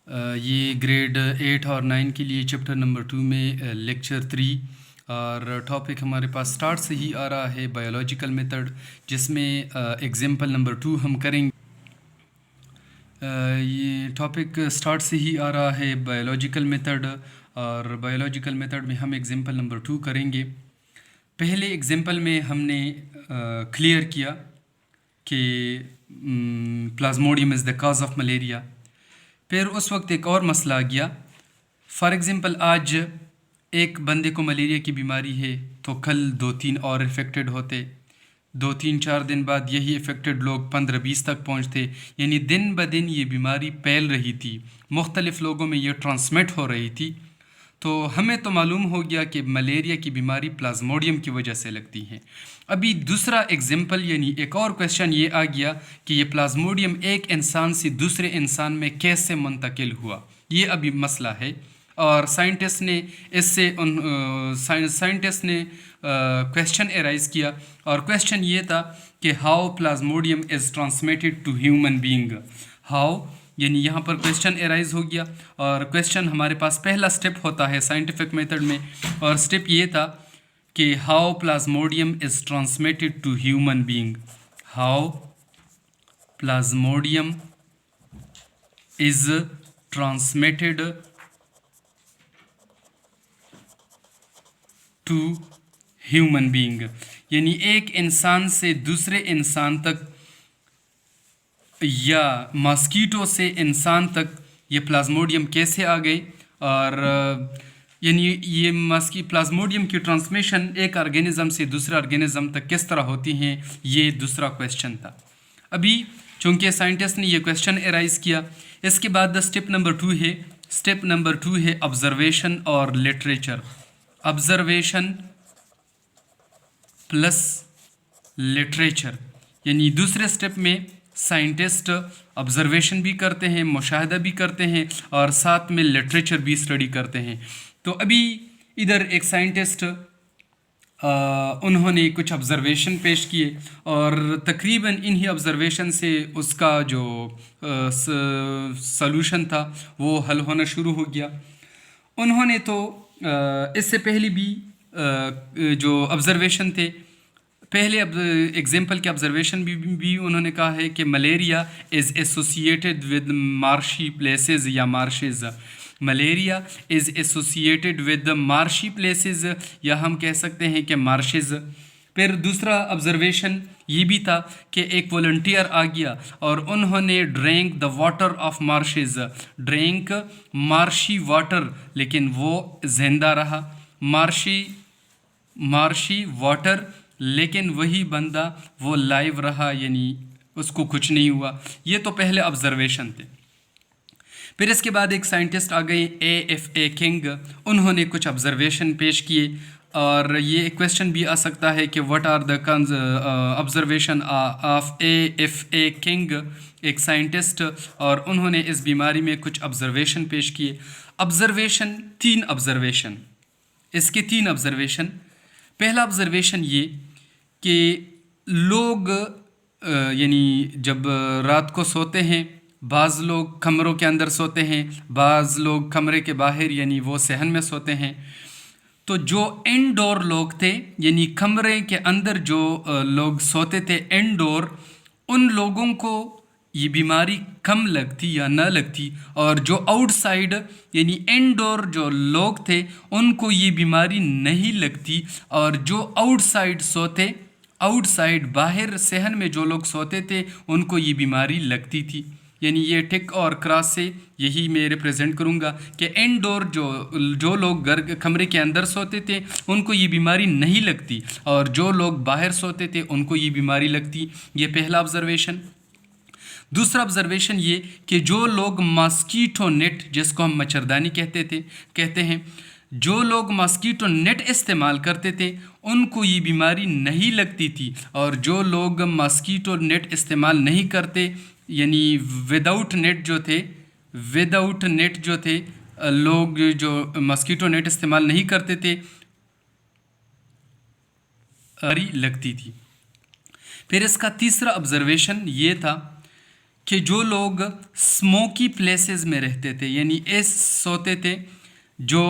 یہ گریڈ 8 اور 9 کے لیے چیپٹر نمبر 2 میں لیکچر 3 اور ٹاپک ہمارے پاس سٹارٹ سے ہی آ رہا ہے بایولوجیکل میتھڈ، جس میں ایگزامپل نمبر 2 ہم کریں گے۔ یہ ٹاپک سٹارٹ سے ہی آ رہا ہے بایولوجیکل میتھڈ، اور بایولوجیکل میتھڈ میں ہم ایگزامپل نمبر 2 کریں گے۔ پہلے ایگزامپل میں ہم نے کلیئر کیا کہ plasmodium is the cause of malaria. پھر اس وقت ایک اور مسئلہ آ گیا، فار ایگزامپل آج ایک بندے کو ملیریا کی بیماری ہے تو کل 2-3 اور افیکٹڈ ہوتے، 2-3-4 دن بعد یہی افیکٹڈ لوگ 15-20 تک پہنچتے، یعنی دن بدن یہ بیماری پھیل رہی تھی، مختلف لوگوں میں یہ ٹرانسمٹ ہو رہی تھی۔ تو ہمیں تو معلوم ہو گیا کہ ملیریا کی بیماری پلازموڈیم کی وجہ سے لگتی ہے۔ ابھی دوسرا ایگزامپل یعنی ایک اور کویشچن یہ آ گیا کہ یہ پلازموڈیم ایک انسان سے دوسرے انسان میں کیسے منتقل ہوا، یہ ابھی مسئلہ ہے۔ اور سائنٹسٹ نے اس سے کویشچن ارائز کیا، اور کویشچن یہ تھا کہ how plasmodium is transmitted to human being. How یعنی یہاں پر کویشچن ارائز ہو گیا، اور کویشچن ہمارے پاس پہلا سٹیپ ہوتا ہے سائنٹیفک میتھڈ میں، اور سٹیپ یہ تھا کہ how plasmodium is transmitted to human being. How plasmodium is transmitted to human being, یعنی ایک انسان سے دوسرے انسان تک یا ماسکیٹو سے انسان تک یہ پلازموڈیم کیسے آ گئے، اور یعنی یہ پلازموڈیم کی ٹرانسمیشن ایک آرگینزم سے دوسرے آرگینزم تک کس طرح ہوتی ہیں، یہ دوسرا کویشچن تھا۔ ابھی چونکہ سائنٹسٹ نے یہ کویشچن ارائز کیا، اس کے بعد اسٹیپ نمبر 2 ہے، اسٹیپ نمبر 2 ہے آبزرویشن اور لٹریچر۔ آبزرویشن پلس لٹریچر، یعنی دوسرے سٹیپ میں سائنٹسٹ آبزرویشن بھی کرتے ہیں، مشاہدہ بھی کرتے ہیں، اور ساتھ میں لٹریچر بھی اسٹڈی کرتے ہیں۔ تو ابھی ادھر ایک سائنٹسٹ انہوں نے کچھ آبزرویشن پیش کیے، اور تقریباً انہی آبزرویشن سے اس کا جو سلوشن تھا وہ حل ہونا شروع ہو گیا۔ انہوں نے تو اس سے پہلے بھی جو آبزرویشن تھے، پہلے ایگزامپل کے آبزرویشن بھی انہوں نے کہا ہے کہ malaria is associated with marshy places یا marshes. Malaria is associated with marshy places, یا ہم کہہ سکتے ہیں کہ مارشز۔ پھر دوسرا آبزرویشن یہ بھی تھا کہ ایک والنٹیئر آ گیا اور انہوں نے drink the water of marshes, drink marshy water, لیکن وہ زندہ رہا۔ مارشی واٹر، لیکن وہی بندہ وہ لائیو رہا، یعنی اس کو کچھ نہیں ہوا۔ یہ تو پہلے آبزرویشن تھے۔ پھر اس کے بعد ایک سائنٹسٹ آ گئے AFA کنگ، انہوں نے کچھ آبزرویشن پیش کیے، اور یہ کویشچن بھی آ سکتا ہے کہ what are the observation of AFA king, ایک سائنٹسٹ، اور انہوں نے اس بیماری میں کچھ آبزرویشن پیش کیے۔ آبزرویشن 3 آبزرویشن، اس کے 3 آبزرویشن۔ پہلا آبزرویشن یہ کہ لوگ یعنی جب رات کو سوتے ہیں، بعض لوگ کمروں کے اندر سوتے ہیں، بعض لوگ کمرے کے باہر یعنی وہ صحن میں سوتے ہیں۔ تو جو انڈور لوگ تھے، یعنی کمرے کے اندر جو لوگ سوتے تھے انڈور، ان لوگوں کو یہ بیماری کم لگتی یا نہ لگتی، اور جو آؤٹ سائڈ یعنی انڈور جو لوگ تھے ان کو یہ بیماری نہیں لگتی، اور جو آؤٹ سائڈ سوتے، آؤٹ سائڈ باہر صحن میں جو لوگ سوتے تھے ان کو یہ بیماری لگتی تھی۔ یعنی یہ ٹک اور کراس سے یہی میں ریپریزنٹ کروں گا کہ انڈور جو لوگ کمرے کے اندر سوتے تھے ان کو یہ بیماری نہیں لگتی، اور جو لوگ باہر سوتے تھے ان کو یہ بیماری لگتی۔ یہ پہلا آبزرویشن۔ دوسرا آبزرویشن یہ کہ جو لوگ ماسکیٹو نیٹ، جس کو ہم مچھردانی کہتے ہیں، جو لوگ ماسکیٹو نیٹ استعمال کرتے تھے ان کو یہ بیماری نہیں لگتی تھی، اور جو لوگ ماسکیٹو نیٹ استعمال نہیں کرتے یعنی وداؤٹ نیٹ جو تھے لوگ جو ماسکیٹو نیٹ استعمال نہیں کرتے تھے لگتی تھی۔ پھر اس کا تیسرا آبزرویشن یہ تھا کہ جو لوگ اسموکی پلیسز میں رہتے تھے یعنی سوتے تھے جو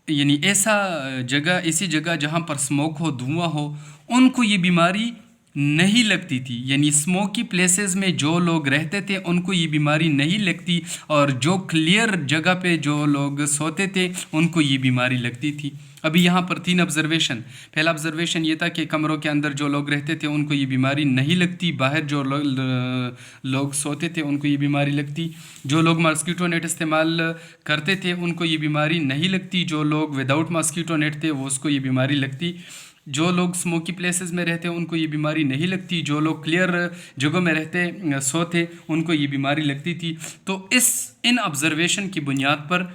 یعنی ایسی جگہ جہاں پر اسموک ہو، دھواں ہو، ان کو یہ بیماری نہیں لگتی تھی. یعنی اسموکی پلیسز میں جو لوگ رہتے تھے ان کو یہ بیماری نہیں لگتی، اور جو کلیئر جگہ پہ جو لوگ سوتے تھے ان کو یہ بیماری لگتی تھی. ابھی یہاں پر 3 آبزرویشن. پہلا آبزرویشن یہ تھا کہ کمروں کے اندر جو لوگ رہتے تھے ان کو یہ بیماری نہیں لگتی، باہر جو لوگ سوتے تھے ان کو یہ بیماری لگتی. جو لوگ ماسکیٹو نیٹ استعمال کرتے تھے ان کو یہ بیماری نہیں لگتی، جو لوگ وداؤٹ ماسکیٹو نیٹ تھے وہ اس کو یہ بیماری لگتی. جو لوگ اسموکی پلیسز میں رہتے ان کو یہ بیماری نہیں لگتی، جو لوگ کلیئر جگہوں میں سوتے ان کو یہ بیماری لگتی تھی. تو ان آبزرویشن کی بنیاد پر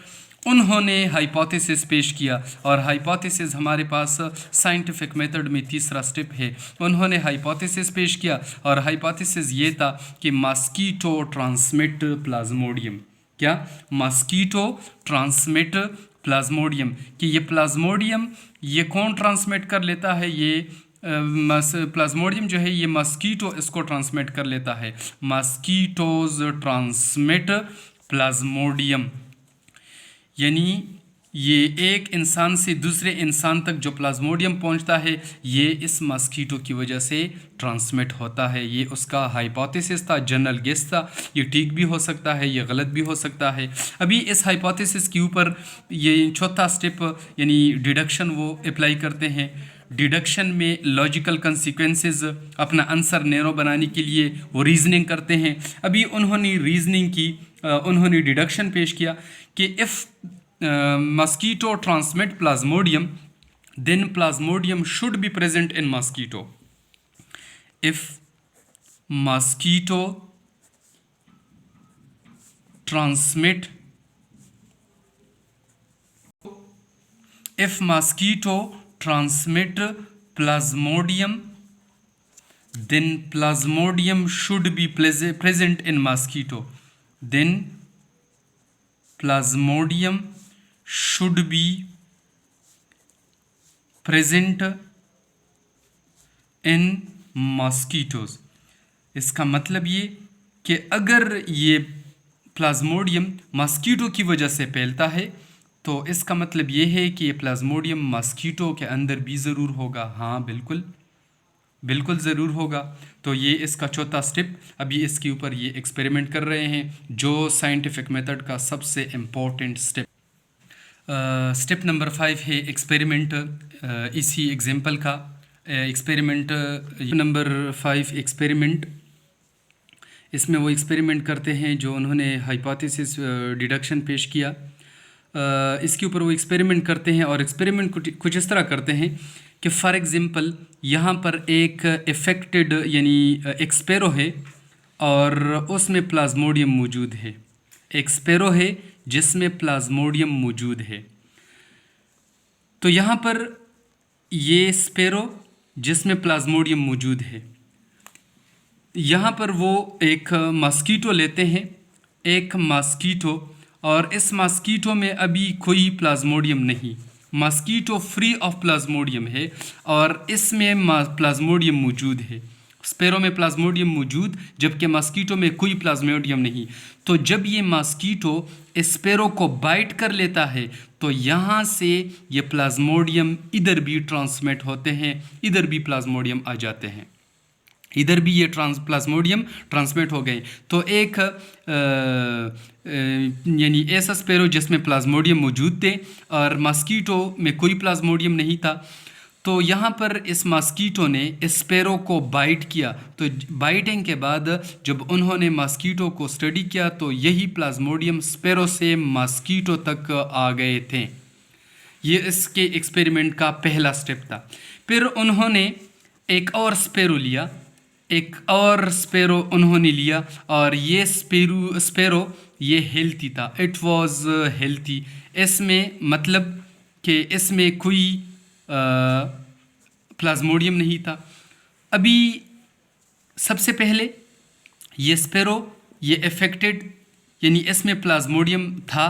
انہوں نے ہائپوتھیسس پیش کیا، اور ہائپوتھیسس ہمارے پاس سائنٹیفک میتھڈ میں تیسرا سٹیپ ہے. انہوں نے ہائپوتھیسس پیش کیا، اور ہائپوتھیسس یہ تھا کہ ماسکیٹو ٹرانسمٹ پلازموڈیم. کیا؟ Mosquito transmit plasmodium. کہ یہ پلازموڈیم یہ کون ٹرانسمٹ کر لیتا ہے؟ یہ پلازموڈیم جو ہے یہ ماسکیٹو اس کو ٹرانسمٹ کر لیتا ہے. ماسکیٹوز ٹرانسمٹ پلازموڈیم، یعنی یہ ایک انسان سے دوسرے انسان تک جو پلازموڈیم پہنچتا ہے یہ اس ماسکیٹو کی وجہ سے ٹرانسمٹ ہوتا ہے. یہ اس کا ہائپوتھیسس تھا، جنرل گیس تھا. یہ ٹھیک بھی ہو سکتا ہے، یہ غلط بھی ہو سکتا ہے. ابھی اس ہائپوتھیسس کے اوپر یہ چوتھا سٹیپ یعنی ڈیڈکشن وہ اپلائی کرتے ہیں. ڈیڈکشن میں لاجیکل کنسیکوینسز اپنا آنسر نیرو بنانے کے لیے وہ ریزننگ کرتے ہیں. ابھی انہوں نے ریزننگ کی، انہوں نے ڈیڈکشن پیش کیا کہ if mosquito transmit plasmodium then plasmodium should be present in mosquito. If mosquito transmit plasmodium then plasmodium should be present in mosquito. Then plasmodium should be present in mosquitoes. اس کا مطلب یہ کہ اگر یہ پلازموڈیم ماسکیٹو کی وجہ سے پھیلتا ہے تو اس کا مطلب یہ ہے کہ یہ پلازموڈیم ماسکیٹو کے اندر بھی ضرور ہوگا. ہاں بالکل ضرور ہوگا. تو یہ اس کا چوتھا سٹیپ. ابھی اس کے اوپر یہ ایکسپیریمنٹ کر رہے ہیں جو سائنٹیفک میتھڈ کا سب سے امپورٹنٹ سٹیپ. سٹیپ نمبر 5 ہے ایکسپیریمنٹ. اسی ایگزامپل کا ایکسپیریمنٹ نمبر 5 ایکسپیریمنٹ. اس میں وہ ایکسپیریمنٹ کرتے ہیں جو انہوں نے ہائپوتھیسس ڈیڈکشن پیش کیا. اس کے اوپر وہ ایکسپیریمنٹ کرتے ہیں، اور ایکسپیریمنٹ کچھ اس طرح کرتے ہیں کہ فار ایگزامپل یہاں پر ایک افیکٹڈ یعنی ایک اسپیرو ہے اور اس میں پلازموڈیم موجود ہے. ایک اسپیرو ہے جس میں پلازموڈیم موجود ہے. تو یہاں پر یہ اسپیرو جس میں پلازموڈیم موجود ہے، یہاں پر وہ ایک ماسکیٹو لیتے ہیں، ایک ماسکیٹو، اور اس ماسکیٹو میں ابھی کوئی پلازموڈیم نہیں. ماسکیٹو فری آف پلازموڈیم ہے اور اس میں پلازموڈیم موجود ہے. اسپیرو میں پلازموڈیم موجود جبکہ ماسکیٹو میں کوئی پلازموڈیم نہیں. تو جب یہ ماسکیٹو اسپیرو کو بائٹ کر لیتا ہے تو یہاں سے یہ پلازموڈیم ادھر بھی ٹرانسمٹ ہوتے ہیں، ادھر بھی پلازموڈیم آ جاتے ہیں، ادھر بھی یہ پلازموڈیم ٹرانسمٹ ہو گئے. تو ایک یعنی ایسا اسپیرو جس میں پلازموڈیم موجود تھے اور ماسکیٹو میں کوئی پلازموڈیم نہیں تھا. تو یہاں پر اس ماسکیٹو نے اسپیرو کو بائٹ کیا. تو بائٹنگ کے بعد جب انہوں نے ماسکیٹو کو اسٹڈی کیا تو یہی پلازموڈیم اسپیرو سے ماسکیٹو تک آ گئے تھے. یہ اس کے ایکسپیریمنٹ کا پہلا سٹیپ تھا. پھر انہوں نے ایک اور اسپیرو انہوں نے لیا، اور یہ اسپیرو یہ ہیلتھی تھا. It was healthy. اس میں مطلب کہ اس میں کوئی پلازموڈیم نہیں تھا. ابھی سب سے پہلے یہ اسپیرو یہ افیکٹڈ یعنی اس میں پلازموڈیم تھا.